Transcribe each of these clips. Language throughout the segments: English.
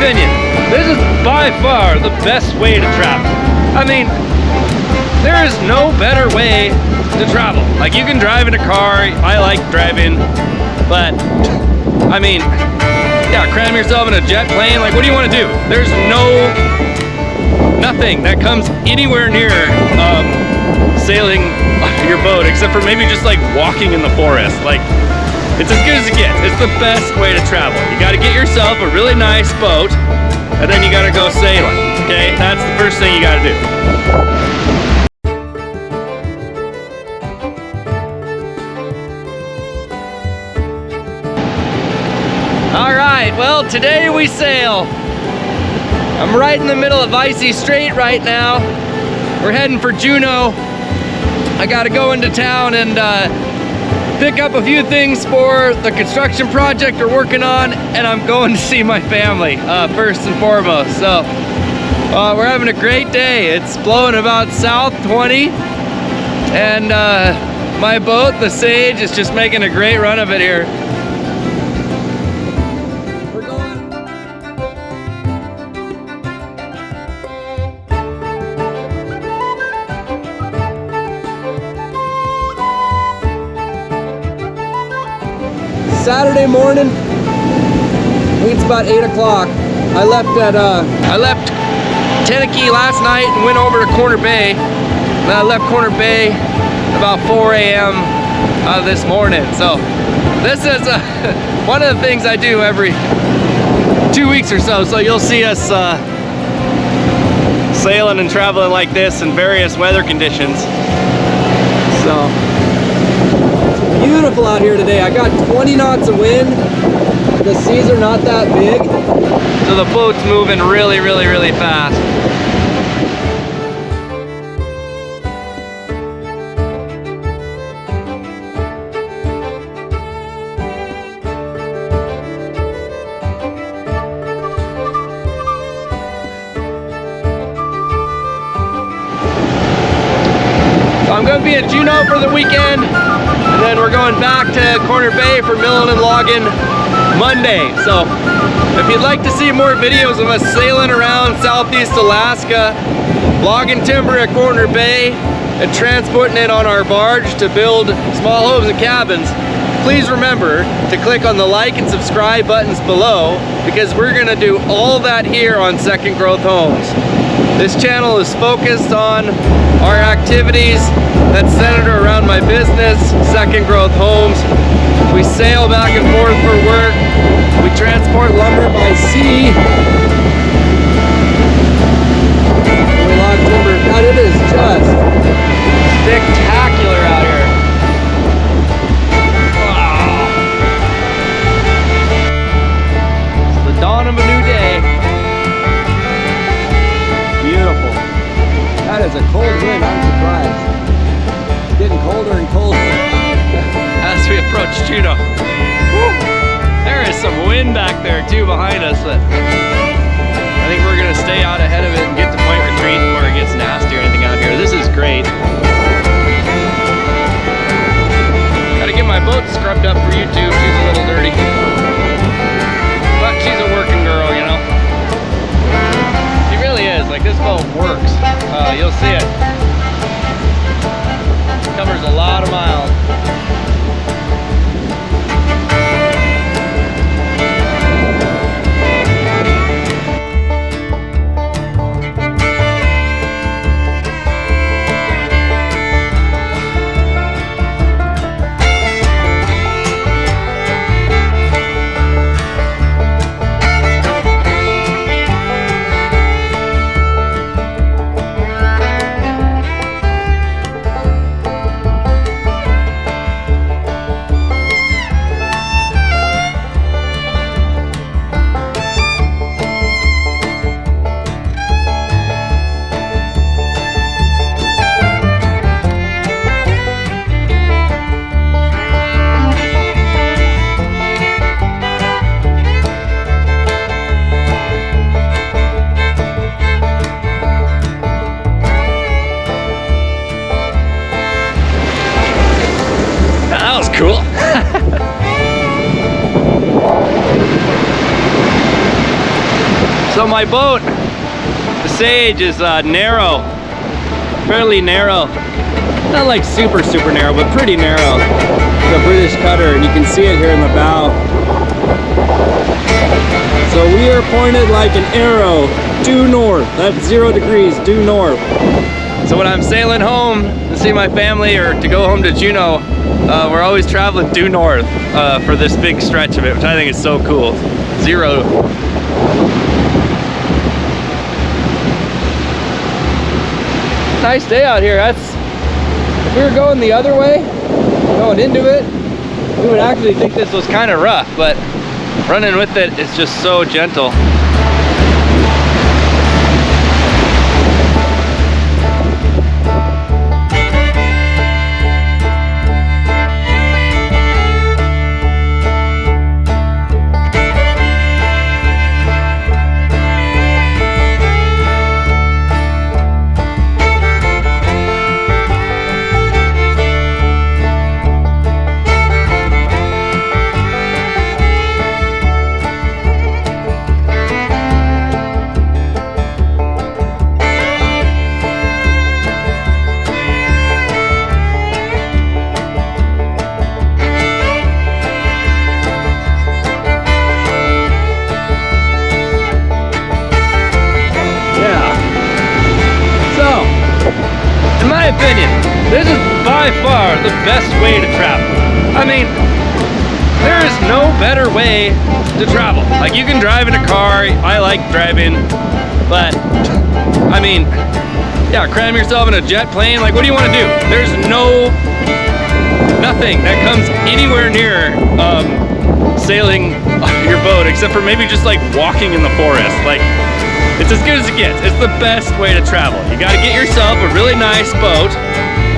opinion, this is by far the best way to travel. I mean, there is no better way to travel. Like, you can drive in a car, I like driving, but I mean, yeah, cram yourself in a jet plane, like what do you want to do? There's nothing that comes anywhere near sailing your boat, except for maybe just like walking in the forest. Like, it's as good as it gets. It's the best way to travel. You got to get yourself a really nice boat, and then you got to go sailing. Okay, that's the first thing you got to do. All right, well, today we sail. I'm right in the middle of icy Strait right now. We're heading for Juneau. I gotta go into town and pick up a few things for the construction project we're working on, and I'm going to see my family first and foremost. So we're having a great day. It's blowing about south 20, and my boat, the Sage, is just making a great run of it here. Saturday morning, I think it's about 8 o'clock. I left Tennecky last night and went over to Corner Bay. Then I left Corner Bay about 4 a.m. This morning. So this is one of the things I do every 2 weeks or so. So you'll see us sailing and traveling like this in various weather conditions. So beautiful out here today. I got 20 knots of wind. The seas are not that big, so the boat's moving really, really, really fast. So I'm going to be in Juneau for the weekend. And then we're going back to Corner Bay for milling and logging Monday. So if you'd like to see more videos of us sailing around Southeast Alaska, logging timber at Corner Bay, and transporting it on our barge to build small homes and cabins, please remember to click on the like and subscribe buttons below, because we're going to do all that here on Second Growth Homes. This channel is focused on our activities that's centered around my business, Second Growth Homes. We sail back and forth for work. We transport lumber by sea. We log timber. God, it is just spectacular out here. Wow. It's the dawn of a new day. Beautiful. That is a cold wind, I'm surprised. It's getting colder and colder as we approach Juneau. Woo. There is some wind back there too behind us, but I think we're gonna stay out ahead of it and get to Point Retreat before it gets nasty or anything out here. This is great. Gotta get my boat scrubbed up for YouTube. She's a little dirty, but she's a working girl, you know. She really is. Like, this boat works. You'll see it. Covers a lot of miles. my boat, the Sage, is narrow, fairly narrow. Not like super narrow, but pretty narrow. It's a British cutter, and you can see it here in the bow. So we are pointed like an arrow due north. That's 0 degrees due north. So when I'm sailing home to see my family or to go home to Juneau, we're always traveling due north for this big stretch of it, which I think is so cool. 0. Nice day out here. If we were going the other way, going into it, we would actually think this was kind of rough, but running with it is just so gentle. This is by far the best way to travel. I mean, there is no better way to travel. Like, you can drive in a car, I like driving, but I mean, yeah, cram yourself in a jet plane, like what do you want to do? There's nothing that comes anywhere near sailing your boat, except for maybe just like walking in the forest. Like, it's as good as it gets. It's the best way to travel. You gotta get yourself a really nice boat,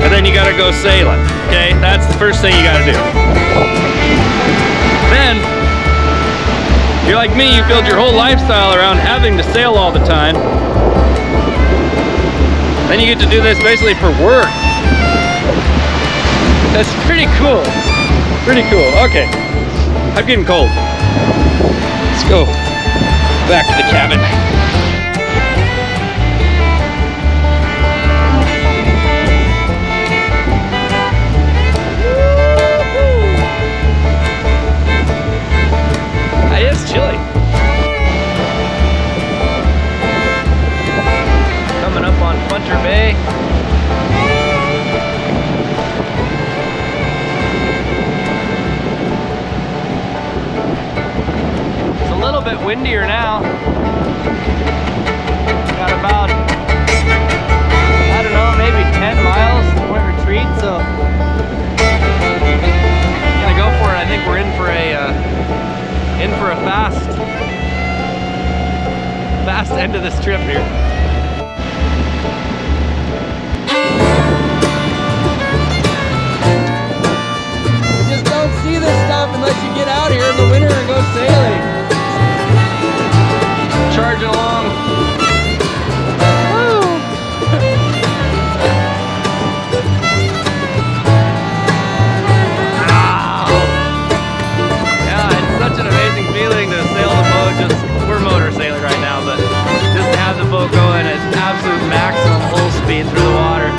and then you gotta go sailing, okay? That's the first thing you gotta do. Then, you're like me, you build your whole lifestyle around having to sail all the time. Then you get to do this basically for work. That's pretty cool. Pretty cool. Okay, I'm getting cold. Let's go back to the cabin. It's chilly. Coming up on Funter Bay. It's a little bit windier now. Got about, I don't know, maybe 10 miles to Point Retreat, so I'm gonna go for it. I think we're in for a fast end of this trip here. You just don't see this stuff unless you get out here in the winter and go sailing. Charging along. Woo! Yeah, it's such an amazing feeling to sail the boat. We're motor sailing right now, but just to have the boat going at absolute maximum hull speed through the water.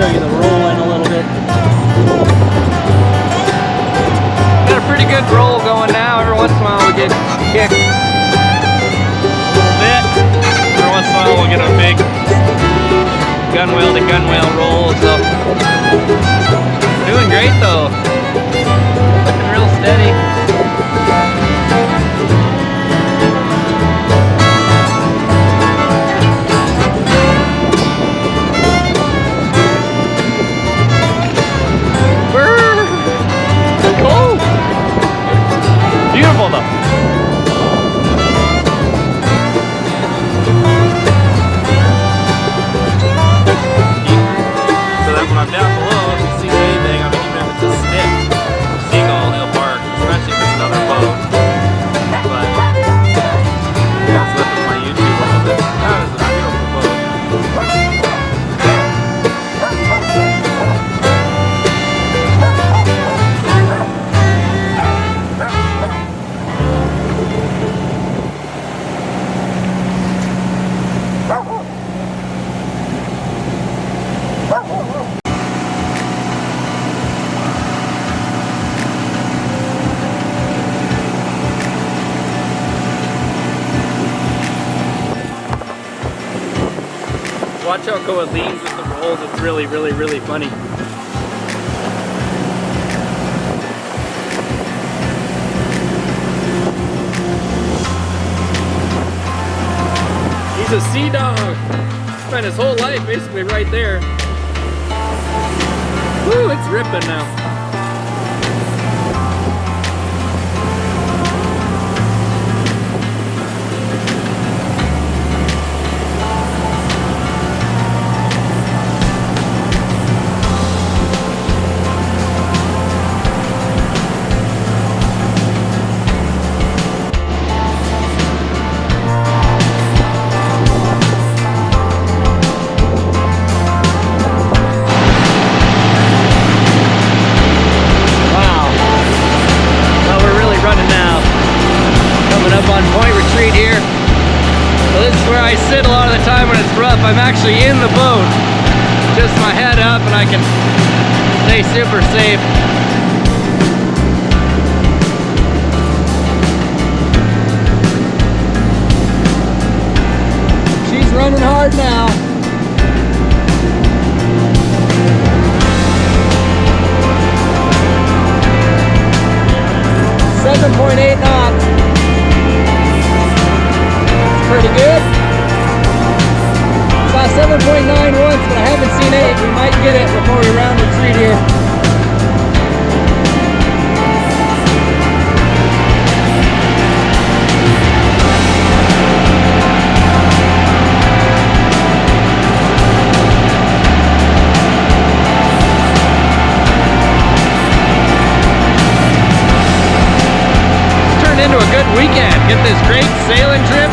show you the roll in a little bit. Got a pretty good roll going now. Every once in a while we get kicked a little bit. Every once in a while we'll get a big gunwale to gunwale roll. So doing great though. Looking real steady. Beautiful though. So that when I'm down below, if you see anything, I mean, even if it's a stick, seagull, he'll bark, especially if it's another boat. But let's look at my YouTube a little bit. That is a beautiful boat. Watch how it leans with the rolls. It's really, really, really funny. He's a sea dog. Spent his whole life basically right there. Woo, it's ripping now. I'm actually in the boat, just my head up, and I can stay super safe. She's running hard now. .8 knots. It's pretty good. Saw 7.9 once, but I haven't seen 8. We might get it before we round retreat here. Into a good weekend. Get this great sailing trip.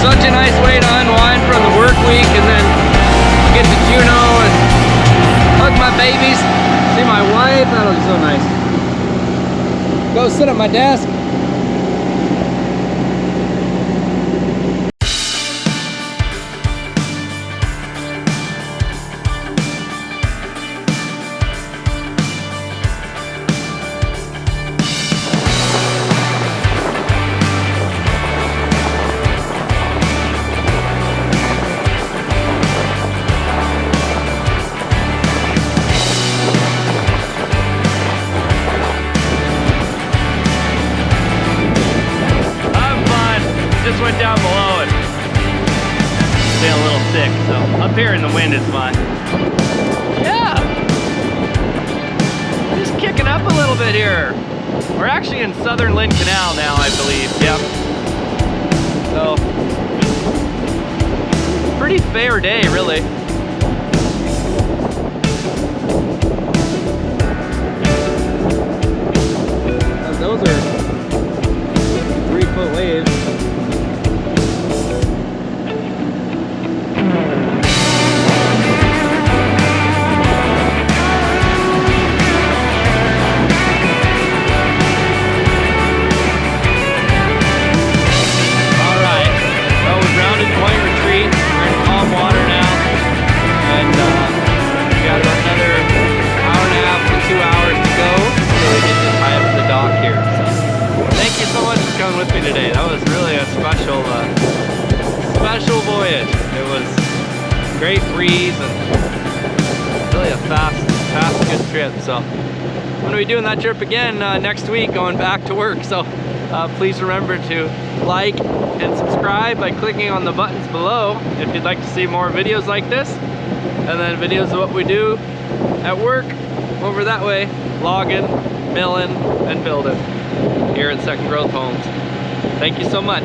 Such a nice way to unwind from the work week, and then get to Juneau and hug my babies, see my wife. That looks so nice. Go sit at my desk. Went down below and been a little sick, so up here in the wind is fine. Yeah, just kicking up a little bit here. We're actually in southern Lynn Canal now, I believe. Yep. So pretty fair day, really. Those are 3-foot waves. Point retreat. We're in calm water now. special voyage. It was great breeze and really a fast, good trip. So I'm gonna be doing that trip again next week, going back to work. So please remember to like and subscribe by clicking on the buttons below if you'd like to see more videos like this, and then videos of what we do at work over that way, logging, milling, and building here at Second Growth Homes. Thank you so much.